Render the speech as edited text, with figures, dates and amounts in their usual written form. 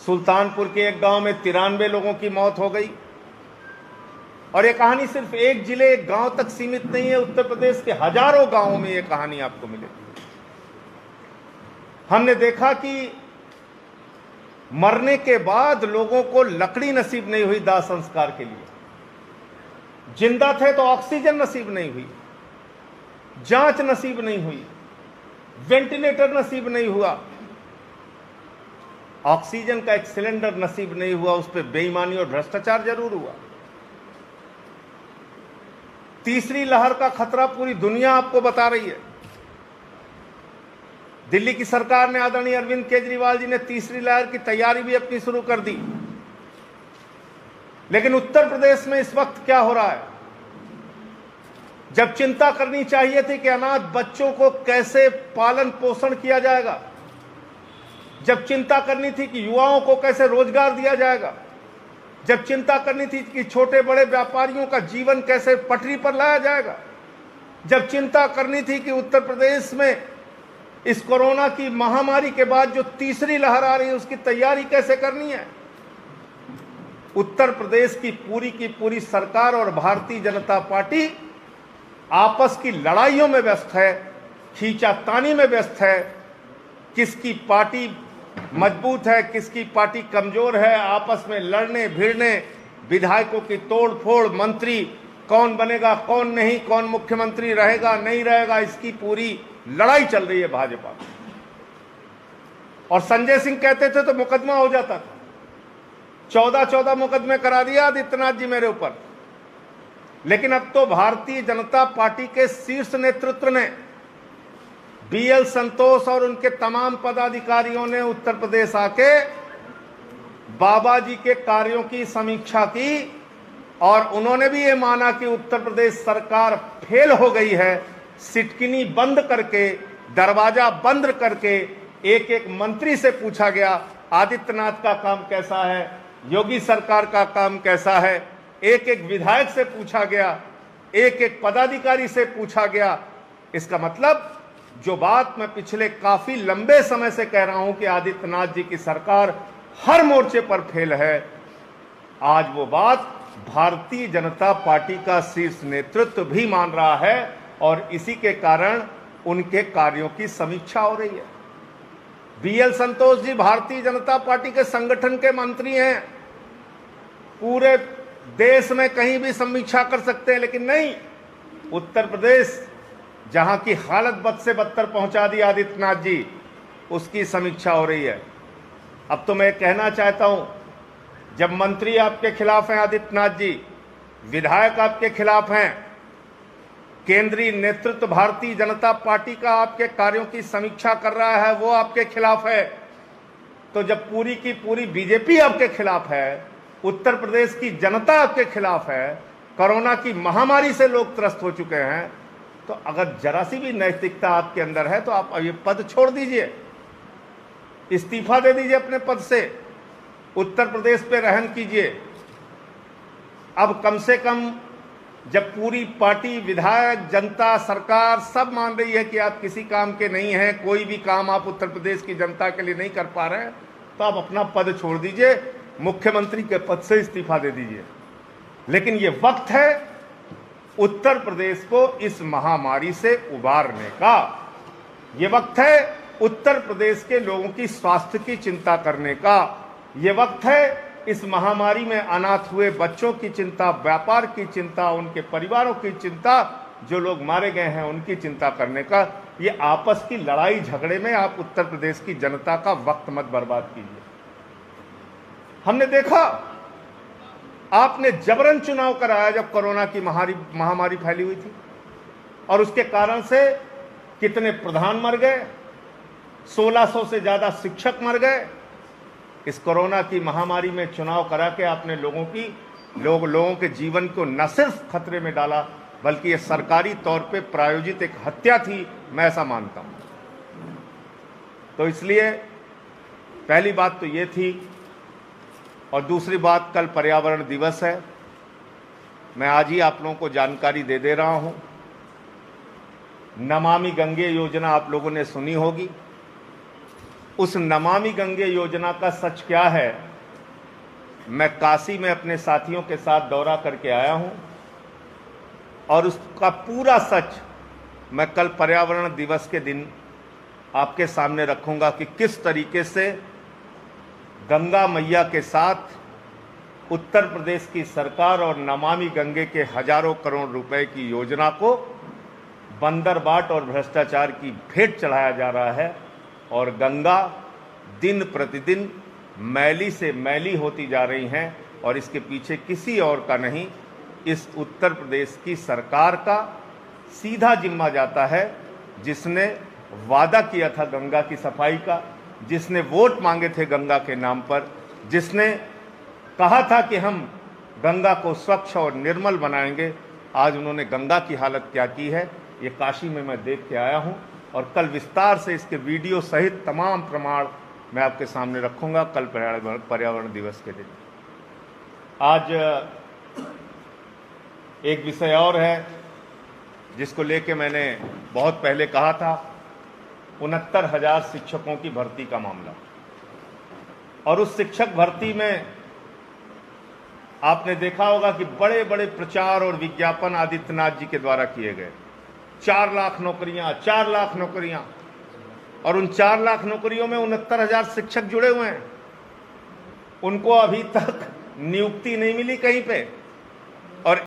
सुल्तानपुर के एक गांव में 93 लोगों की मौत हो गई। और ये कहानी सिर्फ एक जिले, एक गांव तक सीमित नहीं है, उत्तर प्रदेश के हजारों गांवों में ये कहानी आपको मिलेगी। हमने देखा कि मरने के बाद लोगों को लकड़ी नसीब नहीं हुई दाह संस्कार के लिए, जिंदा थे तो ऑक्सीजन नसीब नहीं हुई, जांच नसीब नहीं हुई, वेंटिलेटर नसीब नहीं हुआ, ऑक्सीजन का एक सिलेंडर नसीब नहीं हुआ, उस पर बेईमानी और भ्रष्टाचार जरूर हुआ। तीसरी लहर का खतरा पूरी दुनिया आपको बता रही है। दिल्ली की सरकार ने, आदरणीय अरविंद केजरीवाल जी ने तीसरी लहर की तैयारी भी अपनी शुरू कर दी। लेकिन उत्तर प्रदेश में इस वक्त क्या हो रहा है? जब चिंता करनी चाहिए थी कि अनाथ बच्चों को कैसे पालन पोषण किया जाएगा, जब चिंता करनी थी कि युवाओं को कैसे रोजगार दिया जाएगा, जब चिंता करनी थी कि छोटे बड़े व्यापारियों का जीवन कैसे पटरी पर लाया जाएगा, जब चिंता करनी थी कि उत्तर प्रदेश में इस कोरोना की महामारी के बाद जो तीसरी लहर आ रही है उसकी तैयारी कैसे करनी है, उत्तर प्रदेश की पूरी सरकार और भारतीय जनता पार्टी आपस की लड़ाइयों में व्यस्त है, खींचातानी में व्यस्त है। किसकी पार्टी मजबूत है, किसकी पार्टी कमजोर है, आपस में लड़ने भिड़ने, विधायकों की तोड़ फोड़, मंत्री कौन बनेगा कौन नहीं, कौन मुख्यमंत्री रहेगा नहीं रहेगा, इसकी पूरी लड़ाई चल रही है भाजपा। और संजय सिंह कहते थे तो मुकदमा हो जाता था। 14 मुकदमे करा दिया आदित्यनाथ जी मेरे ऊपर। लेकिन अब तो भारतीय जनता पार्टी के शीर्ष नेतृत्व ने, बीएल संतोष और उनके तमाम पदाधिकारियों ने उत्तर प्रदेश आके बाबा जी के कार्यों की समीक्षा की और उन्होंने भी ये माना कि उत्तर प्रदेश सरकार फेल हो गई है। सिटकिनी बंद करके, दरवाजा बंद करके एक एक मंत्री से पूछा गया आदित्यनाथ का काम कैसा है, योगी सरकार का काम कैसा है, एक एक विधायक से पूछा गया, एक एक पदाधिकारी से पूछा गया। इसका मतलब जो बात मैं पिछले काफी लंबे समय से कह रहा हूं कि आदित्यनाथ जी की सरकार हर मोर्चे पर फेल है, आज वो बात भारतीय जनता पार्टी का शीर्ष नेतृत्व भी मान रहा है और इसी के कारण उनके कार्यों की समीक्षा हो रही है। बीएल संतोष जी भारतीय जनता पार्टी के संगठन के मंत्री हैं, पूरे देश में कहीं भी समीक्षा कर सकते हैं, लेकिन नहीं, उत्तर प्रदेश जहां की हालत बद से बदतर पहुंचा दी आदित्यनाथ जी, उसकी समीक्षा हो रही है। अब तो मैं कहना चाहता हूं, जब मंत्री आपके खिलाफ हैं आदित्यनाथ जी, विधायक आपके खिलाफ हैं, केंद्रीय नेतृत्व भारतीय जनता पार्टी का आपके कार्यों की समीक्षा कर रहा है वो आपके खिलाफ है, तो जब पूरी की पूरी बीजेपी आपके खिलाफ है, उत्तर प्रदेश की जनता आपके खिलाफ है, कोरोना की महामारी से लोग त्रस्त हो चुके हैं, तो अगर जरा सी भी नैतिकता आपके अंदर है तो आप ये पद छोड़ दीजिए, इस्तीफा दे दीजिए अपने पद से, उत्तर प्रदेश पे रहम कीजिए। अब कम से कम जब पूरी पार्टी, विधायक, जनता, सरकार सब मान रही है कि आप किसी काम के नहीं हैं, कोई भी काम आप उत्तर प्रदेश की जनता के लिए नहीं कर पा रहे हैं, तो आप अपना पद छोड़ दीजिए, मुख्यमंत्री के पद से इस्तीफा दे दीजिए। लेकिन ये वक्त है उत्तर प्रदेश को इस महामारी से उबारने का, ये वक्त है उत्तर प्रदेश के लोगों की स्वास्थ्य की चिंता करने का, ये वक्त है इस महामारी में अनाथ हुए बच्चों की चिंता, व्यापार की चिंता, उनके परिवारों की चिंता, जो लोग मारे गए हैं उनकी चिंता करने का। ये आपस की लड़ाई झगड़े में आप उत्तर प्रदेश की जनता का वक्त मत बर्बाद कीजिए। हमने देखा आपने जबरन चुनाव कराया जब कोरोना की महामारी फैली हुई थी, और उसके कारण से कितने प्रधान मर गए, 1600 से ज्यादा शिक्षक मर गए। इस कोरोना की महामारी में चुनाव करा के आपने लोगों के जीवन को न सिर्फ खतरे में डाला, बल्कि ये सरकारी तौर पे प्रायोजित एक हत्या थी, मैं ऐसा मानता हूं। तो इसलिए पहली बात तो ये थी, और दूसरी बात, कल पर्यावरण दिवस है। मैं आज ही आप लोगों को जानकारी दे रहा हूं, नमामि गंगे योजना आप लोगों ने सुनी होगी। उस नमामि गंगे योजना का सच क्या है, मैं काशी में अपने साथियों के साथ दौरा करके आया हूं और उसका पूरा सच मैं कल पर्यावरण दिवस के दिन आपके सामने रखूंगा कि किस तरीके से गंगा मैया के साथ उत्तर प्रदेश की सरकार और नमामि गंगे के हजारों करोड़ रुपए की योजना को बंदरबाट और भ्रष्टाचार की भेंट चढ़ाया जा रहा है और गंगा दिन प्रतिदिन मैली से मैली होती जा रही हैं और इसके पीछे किसी और का नहीं, इस उत्तर प्रदेश की सरकार का सीधा जिम्मा जाता है, जिसने वादा किया था गंगा की सफाई का, जिसने वोट मांगे थे गंगा के नाम पर, जिसने कहा था कि हम गंगा को स्वच्छ और निर्मल बनाएंगे। आज उन्होंने गंगा की हालत क्या की है ये काशी में मैं देख के आया हूं और कल विस्तार से इसके वीडियो सहित तमाम प्रमाण मैं आपके सामने रखूंगा कल पर्यावरण दिवस के दिन। आज एक विषय और है जिसको लेके मैंने बहुत पहले कहा था, 69,000 शिक्षकों की भर्ती का मामला। और उस शिक्षक भर्ती में आपने देखा होगा कि बड़े बड़े प्रचार और विज्ञापन आदित्यनाथ जी के द्वारा किए गए। 4 लाख नौकरियां, 4 लाख नौकरियां, और उन 4 लाख नौकरियों में 69,000 शिक्षक जुड़े हुए हैं। उनको अभी तक नियुक्ति नहीं मिली कहीं पे।